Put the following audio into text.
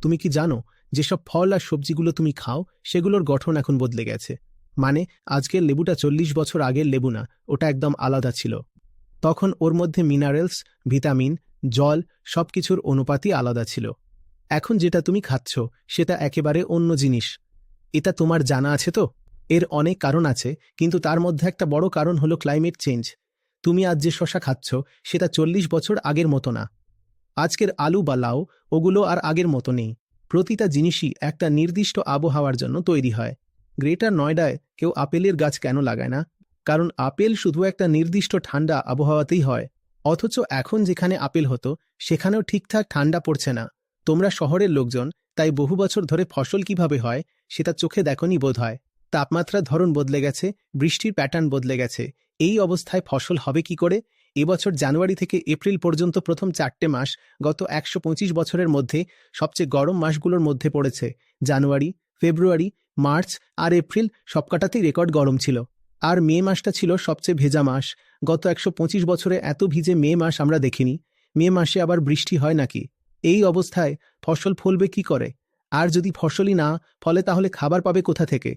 তুমি কি জানো যেসব ফল আর সবজিগুলো তুমি খাও সেগুলোর গঠন এখন বদলে গেছে? মানে আজকের লেবুটা 40 বছর আগের লেবু না, ওটা একদম আলাদা ছিল। তখন ওর মধ্যে মিনারেলস, ভিটামিন, জল সবকিছুর অনুপাতই আলাদা ছিল। এখন যেটা তুমি খাচ্ছ সেটা একেবারে অন্য জিনিস। এটা তোমার জানা আছে তো? এর অনেক কারণ আছে, কিন্তু তার মধ্যে একটা বড় কারণ হলো ক্লাইমেট চেঞ্জ। তুমি আজ যে শশা খাচ্ছ সেটা 40 বছর আগের মতো না। আজকের আলু বা লাউ ওগুলো আর আগের মতো নেই। প্রতিটা জিনিসই একটা নির্দিষ্ট আবহাওয়ার জন্য তৈরি হয়। গ্রেটার নয়ডায় কেউ আপেলের গাছ কেন লাগায় না? কারণ আপেল শুধু একটা নির্দিষ্ট ঠান্ডা আবহাওয়াতেই হয়। অথচ এখন যেখানে আপেল হতো সেখানেও ঠিকঠাক ঠান্ডা পড়ছে না। তোমরা শহরের লোকজন, তাই বহু বছর ধরে ফসল কিভাবে হয় সেটা চোখে দেখনি বোধ হয়। তাপমাত্রার ধরন বদলে গেছে, বৃষ্টির প্যাটার্ন বদলে গেছে। এই অবস্থায় ফসল হবে কি করে? এবছর জানুয়ারি থেকে এপ্রিল পর্যন্ত প্রথম 4টে মাস গত 125 বছরের মধ্যে সবচেয়ে গরম মাসগুলোর মধ্যে পড়েছে। জানুয়ারি, ফেব্রুয়ারি, মার্চ আর এপ্রিল সবকটাতেই রেকর্ড গরম ছিল। আর মে মাসটা ছিল সবচেয়ে ভেজা মাস। গত 125 বছরে এত ভিজে মে মাস আমরা দেখিনি। মে মাসে আবার বৃষ্টি হয় নাকি? এই অবস্থায় ফসল ফলবে কি করে? আর যদি ফসলই না ফলে তাহলে খাবার পাবে কোথা থেকে?